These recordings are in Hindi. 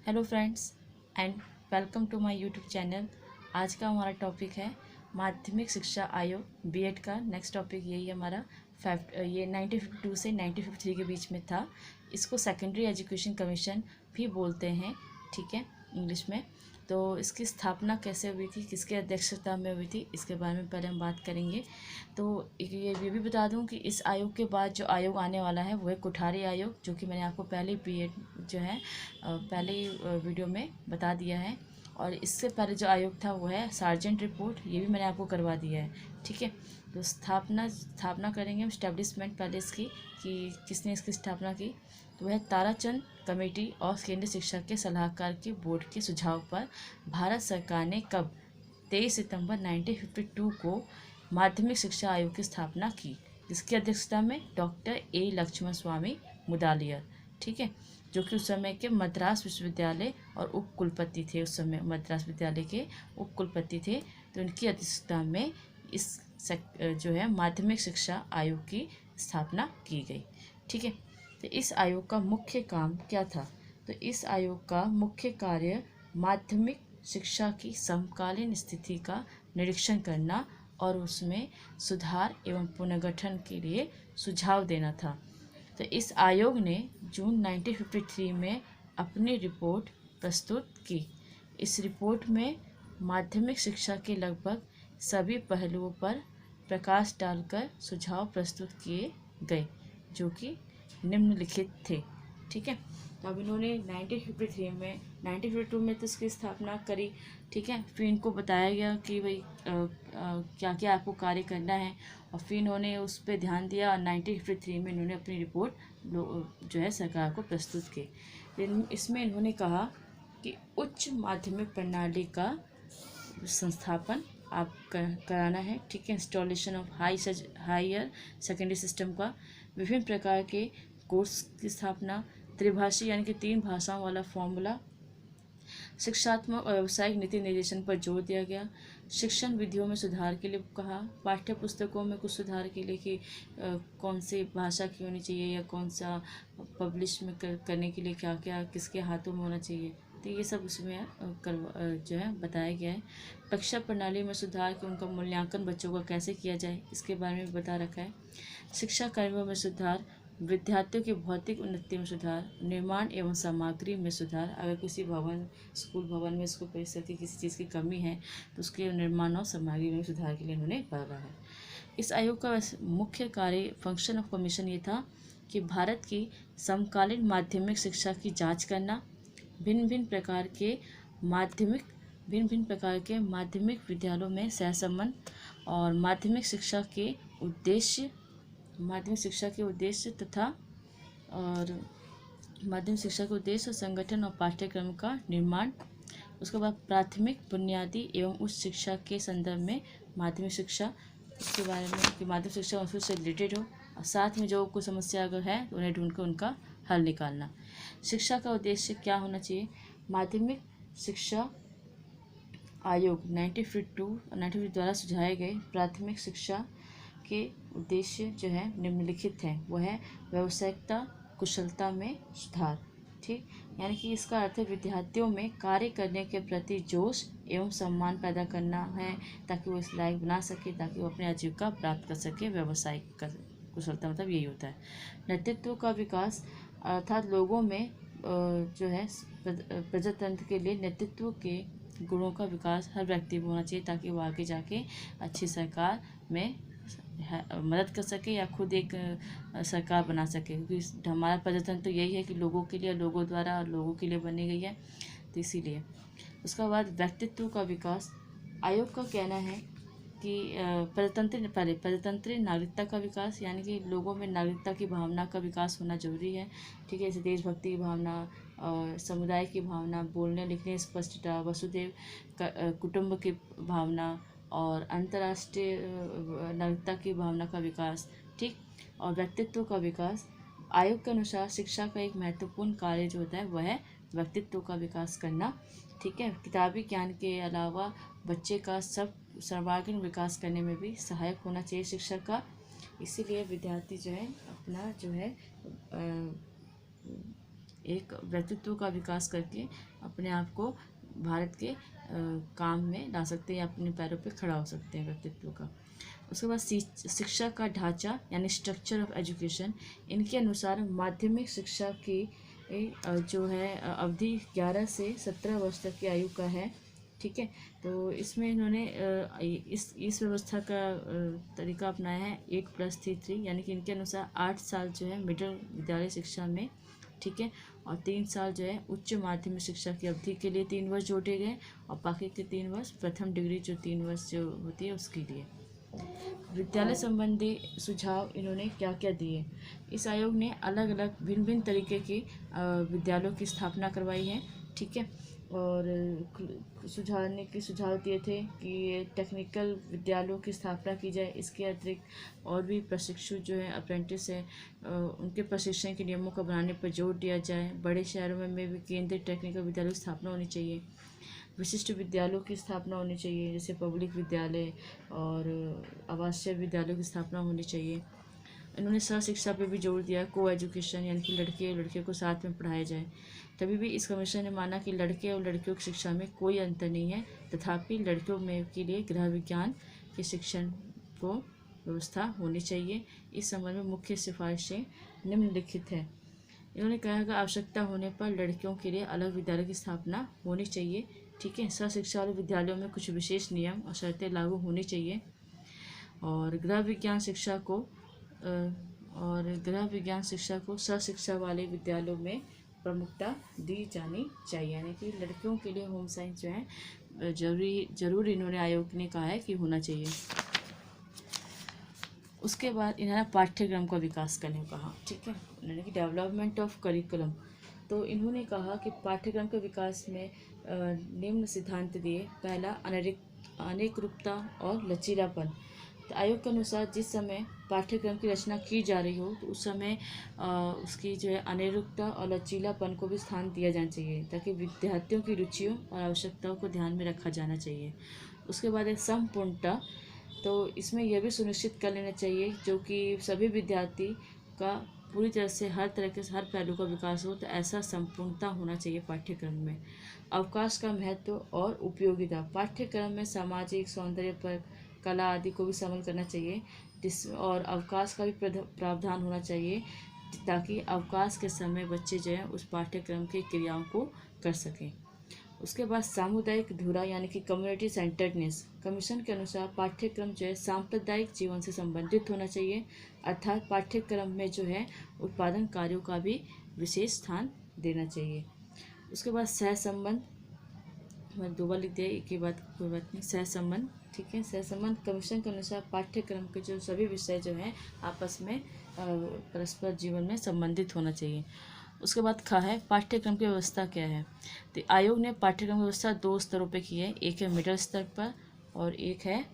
Hello friends and welcome to my YouTube channel. आज का हमारा टॉपिक है माध्यमिक शिक्षा आयोग बीएड का। नेक्स्ट टॉपिक यही हमारा ये 1952 से 1953 के बीच में था। इसको सेकेंडरी एजुकेशन कमीशन भी बोलते हैं, ठीक है, इंग्लिश में। तो इसकी स्थापना कैसे हुई थी, किसके अध्यक्षता में हुई थी, इसके बारे में पहले हम बात करेंगे। तो ये भी बता दूं कि इस आयोग के बाद जो आयोग आने वाला है वो है कोठारी आयोग, जो कि मैंने आपको पहले बीएड जो है पहले ही वीडियो में बता दिया है। और इससे पहले जो आयोग था वो है सार्जेंट रिपोर्ट, ये भी मैंने आपको करवा दिया है, ठीक है। तो स्थापना करेंगे हम, स्टैब्लिशमेंट पहले इसकी कि किसने इसकी स्थापना की। तो वह ताराचंद कमेटी और केंद्रीय शिक्षा के सलाहकार के बोर्ड के सुझाव पर भारत सरकार ने कब 23 सितंबर 1952 को माध्यमिक शिक्षा आयोग की स्थापना की, जिसकी अध्यक्षता में डॉक्टर ए लक्ष्मण स्वामी मुदालियर, ठीक है, जो कि उस समय के मद्रास विश्वविद्यालय और उप कुलपति थे। उस समय मद्रास विद्यालय के उप कुलपति थे। तो उनकी अध्यक्षता में इस जो है माध्यमिक शिक्षा आयोग की स्थापना की गई, ठीक है। तो इस आयोग का मुख्य काम क्या था? तो इस आयोग का मुख्य कार्य माध्यमिक शिक्षा की समकालीन स्थिति का निरीक्षण करना और उसमें सुधार एवं पुनर्गठन के लिए सुझाव देना था। तो इस आयोग ने जून 1953 में अपनी रिपोर्ट प्रस्तुत की। इस रिपोर्ट में माध्यमिक शिक्षा के लगभग सभी पहलुओं पर प्रकाश डालकर सुझाव प्रस्तुत किए गए, जो कि निम्नलिखित थे, ठीक है। तो अब इन्होंने 1952 में तो इसकी स्थापना करी, ठीक है। फिर इनको बताया गया कि भाई क्या क्या आपको कार्य करना है, और फिर इन्होंने उस पर ध्यान दिया और 1953 में इन्होंने अपनी रिपोर्ट जो है सरकार को प्रस्तुत की। इसमें इन्होंने कहा कि उच्च माध्यमिक प्रणाली का संस्थापन आप कराना है, ठीक है। Installation of higher secondary system का, विभिन्न प्रकार के कोर्स की स्थापना, त्रिभाषी यानी कि 3 भाषाओं वाला फॉर्मूला, शिक्षात्मक और व्यावसायिक नीति निर्देशन पर जोर दिया गया। शिक्षण विधियों में सुधार के लिए कहा, पाठ्य पुस्तकों में कुछ सुधार के लिए कि कौन सी भाषा की होनी चाहिए या कौन सा पब्लिश में करने के लिए क्या क्या किसके हाथों में होना चाहिए, तो ये सब उसमें जो है बताया गया है। कक्षा प्रणाली में सुधार कि उनका मूल्यांकन बच्चों का कैसे किया जाए, इसके बारे में बता रखा है। शिक्षा कर्मियों में सुधार, विद्यार्थियों की भौतिक उन्नति में सुधार, निर्माण एवं सामग्री में सुधार, अगर किसी स्कूल भवन में स्कूल परिसर की किसी चीज़ की कमी है तो उसके निर्माण और सामग्री में सुधार के लिए उन्होंने कहा है। इस आयोग का मुख्य कार्य, फंक्शन ऑफ कमीशन, ये था कि भारत की समकालीन माध्यमिक शिक्षा की जांच करना, भिन्न भिन्न प्रकार के माध्यमिक विद्यालयों में सहसंबंध और माध्यमिक शिक्षा के उद्देश्य तथा और माध्यमिक शिक्षा के उद्देश्य, संगठन और पाठ्यक्रम का निर्माण। उसके बाद प्राथमिक, बुनियादी एवं उच्च शिक्षा के संदर्भ में माध्यमिक शिक्षा, इसके बारे में कि माध्यमिक शिक्षा उससे रिलेटेड हो, और साथ में जो कोई समस्या अगर है तो उन्हें ढूंढ कर उनका हल निकालना। शिक्षा का उद्देश्य क्या होना चाहिए? माध्यमिक शिक्षा आयोग 1952 द्वारा सुझाए गए प्राथमिक शिक्षा के उद्देश्य जो है निम्नलिखित हैं। वो है व्यावसायिकता, कुशलता में सुधार, ठीक, यानी कि इसका अर्थ है विद्यार्थियों में कार्य करने के प्रति जोश एवं सम्मान पैदा करना है, ताकि वो इस लायक बना सके, ताकि वो अपनी आजीविका प्राप्त कर सके। व्यावसायिक कुशलता मतलब यही होता है। नेतृत्व का विकास, अर्थात लोगों में जो है प्रजातंत्र के लिए नेतृत्व के गुणों का विकास हर व्यक्ति को होना चाहिए, ताकि वो आगे जाके अच्छी सरकार में मदद कर सके या खुद एक सरकार बना सके, क्योंकि हमारा प्रजातंत्र तो यही है कि लोगों के लिए, लोगों द्वारा और लोगों के लिए बनी गई है, तो इसीलिए। उसके बाद व्यक्तित्व का विकास, आयोग का कहना है कि प्रजातंत्र नागरिकता का विकास, यानी कि लोगों में नागरिकता की भावना का विकास होना जरूरी है, ठीक है। जैसे देशभक्ति की भावना और समुदाय की भावना, बोलने लिखने स्पष्टता, वसुधैव कुटुंब की भावना और अंतर्राष्ट्रीय नागरिकता की भावना का विकास, ठीक, और व्यक्तित्व का विकास। आयोग के अनुसार शिक्षा का एक महत्वपूर्ण कार्य जो होता है वह है व्यक्तित्व का विकास करना, ठीक है। किताबी ज्ञान के अलावा बच्चे का सर्वांगीण विकास करने में भी सहायक होना चाहिए शिक्षा का। इसीलिए विद्यार्थी जो है अपना जो है एक व्यक्तित्व का विकास करके अपने आप को भारत के काम में ला सकते हैं या अपने पैरों पे खड़ा हो सकते हैं व्यक्तित्व का। उसके बाद शिक्षा का ढांचा यानी स्ट्रक्चर ऑफ एजुकेशन। इनके अनुसार माध्यमिक शिक्षा की जो है अवधि 11 से 17 वर्ष तक की आयु का है। ठीक है, तो इसमें इन्होंने इस व्यवस्था का तरीका अपनाया है 8+3 यानी कि इनके अनुसार 8 साल जो है मिडिल विद्यालय शिक्षा में, ठीक है, और 3 साल जो है उच्च माध्यमिक शिक्षा की अवधि के लिए 3 वर्ष जोड़े गए और बाकी के 3 वर्ष प्रथम डिग्री जो 3 वर्ष जो होती है उसके लिए। विद्यालय संबंधी सुझाव इन्होंने क्या क्या दिए। इस आयोग ने अलग अलग भिन्न भिन्न तरीके के विद्यालयों की स्थापना करवाई है। ठीक है, और सुझाव दिए थे कि टेक्निकल विद्यालयों की स्थापना की जाए। इसके अतिरिक्त और भी प्रशिक्षु जो है अप्रेंटिस है उनके प्रशिक्षण के नियमों को बनाने पर जोर दिया जाए। बड़े शहरों में भी केंद्रीय टेक्निकल विद्यालयों की स्थापना होनी चाहिए। विशिष्ट विद्यालयों की स्थापना होनी चाहिए, जैसे पब्लिक विद्यालय और आवासीय विद्यालयों की स्थापना होनी चाहिए। इन्होंने सह शिक्षा पे भी जोर दिया, को एजुकेशन यानी कि लड़के और लड़कियों को साथ में पढ़ाया जाए। तभी भी इस कमीशन ने माना कि लड़के और लड़कियों की शिक्षा में कोई अंतर नहीं है, तथापि लड़कियों में के लिए गृह विज्ञान के शिक्षण को व्यवस्था होनी चाहिए। इस संबंध में मुख्य सिफारिशें निम्नलिखित है। इन्होंने कहा कि आवश्यकता होने पर लड़कियों के लिए अलग विद्यालय की स्थापना होनी चाहिए। ठीक है, सह शिक्षा वाले विद्यालयों में कुछ विशेष नियम और शर्तें लागू होनी चाहिए और गृह विज्ञान शिक्षा को सह शिक्षा वाले विद्यालयों में प्रमुखता दी जानी चाहिए, यानी कि लड़कियों के लिए होम साइंस जो है जरूर इन्होंने आयोग ने कहा है कि होना चाहिए। उसके बाद इन्होंने पाठ्यक्रम का विकास करने को कहा। ठीक है, उन्होंने कि डेवलपमेंट ऑफ करिकुलम। तो इन्होंने कहा कि पाठ्यक्रम के विकास में निम्न सिद्धांत दिए। पहला, अनेक रूपता और लचीलापन। तो आयोग के अनुसार जिस समय पाठ्यक्रम की रचना की जा रही हो तो उस समय उसकी जो है अनिरुक्तता और लचीलापन को भी स्थान दिया जाना चाहिए, ताकि विद्यार्थियों की रुचियों और आवश्यकताओं को ध्यान में रखा जाना चाहिए। उसके बाद है संपूर्णता। तो इसमें यह भी सुनिश्चित कर लेना चाहिए जो कि सभी विद्यार्थी का पूरी तरह से हर पहलू का विकास हो, तो ऐसा संपूर्णता होना चाहिए पाठ्यक्रम में। अवकाश का महत्व और उपयोगिता। पाठ्यक्रम में सामाजिक, सौंदर्य पर, कला आदि को भी शामिल करना चाहिए और अवकाश का भी प्रावधान होना चाहिए, ताकि अवकाश के समय बच्चे जो है उस पाठ्यक्रम की क्रियाओं को कर सकें। उसके बाद सामुदायिक धुरा यानी कि कम्युनिटी सेंटर्डनेस। कमीशन के अनुसार पाठ्यक्रम जो है सांप्रदायिक जीवन से संबंधित होना चाहिए, अर्थात पाठ्यक्रम में जो है उत्पादन कार्यों का भी विशेष स्थान देना चाहिए। उसके बाद सहसंबंध, मैं 2 बार लिख दिया एक ही बात, कोई बात नहीं। सहसंबंध, ठीक है, सहसंबंध कमीशन के अनुसार पाठ्यक्रम के जो सभी विषय जो हैं आपस में परस्पर जीवन में संबंधित होना चाहिए। उसके बाद खा है पाठ्यक्रम की व्यवस्था क्या है। तो आयोग ने पाठ्यक्रम की व्यवस्था 2 स्तरों पे की है, एक है मिडिल स्तर पर और एक है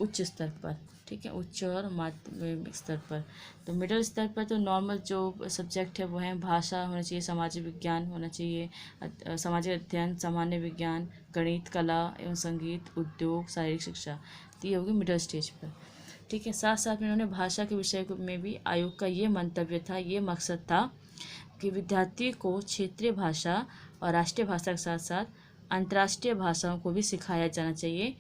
उच्च स्तर पर। ठीक है, उच्च और माध्यमिक स्तर पर। तो मिडिल स्तर पर तो नॉर्मल जो सब्जेक्ट है वो है भाषा होना चाहिए, सामाजिक विज्ञान होना चाहिए, सामाजिक अध्ययन, सामान्य विज्ञान, गणित, कला एवं संगीत, उद्योग, शारीरिक शिक्षा। तो ये होगी मिडिल स्टेज पर। ठीक है, साथ साथ में उन्होंने भाषा के विषय में भी आयोग का ये मंतव्य था, ये मकसद था कि विद्यार्थी को क्षेत्रीय भाषा और राष्ट्रीय भाषा के साथ साथ अंतर्राष्ट्रीय भाषाओं को भी सिखाया जाना चाहिए,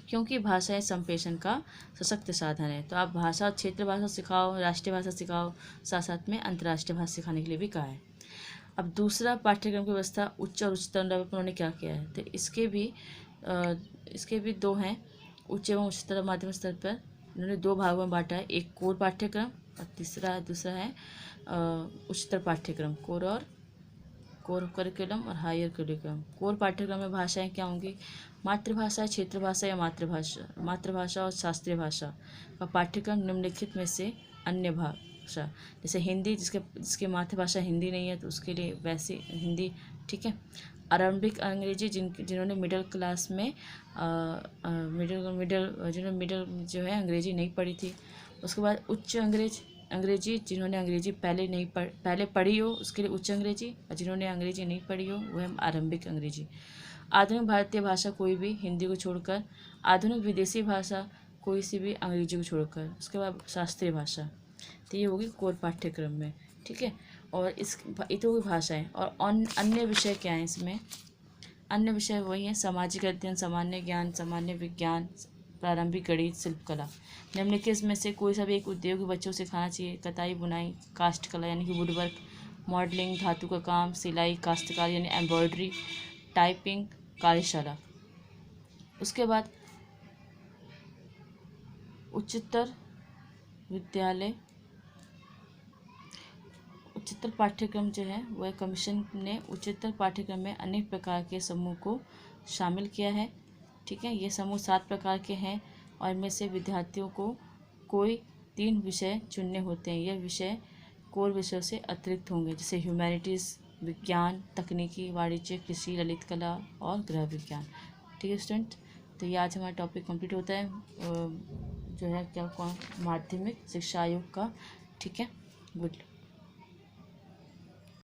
क्योंकि भाषाएं संप्रेषण का सशक्त साधन है। तो आप भाषा, क्षेत्रीय भाषा सिखाओ, राष्ट्रीय भाषा सिखाओ, साथ साथ में अंतर्राष्ट्रीय भाषा सिखाने के लिए भी कहा है। अब दूसरा पाठ्यक्रम की व्यवस्था उच्च और उच्चतर लेवल पर उन्होंने क्या किया है, तो इसके भी 2 हैं। उच्च एवं उच्चतर माध्यमिक स्तर पर उन्होंने 2 भागों में बांटा है, एक कोर पाठ्यक्रम और दूसरा है उच्चतर पाठ्यक्रम, कोर करिकुलम और हायर करिकुलम। कोर पाठ्यक्रम में भाषाएं क्या होंगी, मातृभाषा, क्षेत्र भाषा या मातृभाषा और शास्त्रीय भाषा का पाठ्यक्रम निम्नलिखित में से अन्य भाषा, जैसे हिंदी, जिसकी मातृभाषा हिंदी नहीं है तो उसके लिए वैसे हिंदी। ठीक है, आरंभिक अंग्रेजी जिन्होंने मिडिल क्लास में मिडिल जो है अंग्रेजी नहीं पढ़ी थी। उसके बाद उच्च अंग्रेजी जिन्होंने अंग्रेजी पहले पढ़ी हो उसके लिए उच्च अंग्रेजी, और जिन्होंने अंग्रेजी नहीं पढ़ी हो वह आरंभिक अंग्रेजी। आधुनिक भारतीय भाषा कोई भी हिंदी को छोड़कर, आधुनिक विदेशी भाषा कोई सी भी अंग्रेजी को छोड़कर। उसके बाद शास्त्रीय भाषा। तो ये होगी कोर पाठ्यक्रम में। ठीक है, और इस ये तो हुई भाषाएँ। और अन्य विषय क्या हैं इसमें? अन्य विषय वही हैं सामाजिक अध्ययन, सामान्य ज्ञान, सामान्य विज्ञान, प्रारंभिक गणित, शिल्पकला। निम्नलिखित में से कोई सा भी एक उद्योग बच्चों को सिखाना चाहिए? कताई बुनाई, काष्ठ कला यानी कि वुडवर्क, मॉडलिंग धातु का काम, सिलाई, काश्तकारी यानी एम्ब्रॉयडरी, टाइपिंग, कार्यशाला। उसके बाद उच्चतर विद्यालय उच्चतर पाठ्यक्रम जो है वह कमीशन ने उच्चतर पाठ्यक्रम में अनेक प्रकार के समूह को शामिल किया है। ठीक है, ये समूह 7 प्रकार के हैं और इनमें से विद्यार्थियों को कोई 3 विषय चुनने होते हैं। यह विषय कोर विषयों से अतिरिक्त होंगे, जैसे ह्यूमैनिटीज़, विज्ञान, तकनीकी, वाणिज्य, कृषि, ललित कला और गृह विज्ञान। ठीक है स्टूडेंट, तो ये आज हमारा टॉपिक कंप्लीट होता है जो है क्या माध्यमिक शिक्षा आयोग का। ठीक है, गुड।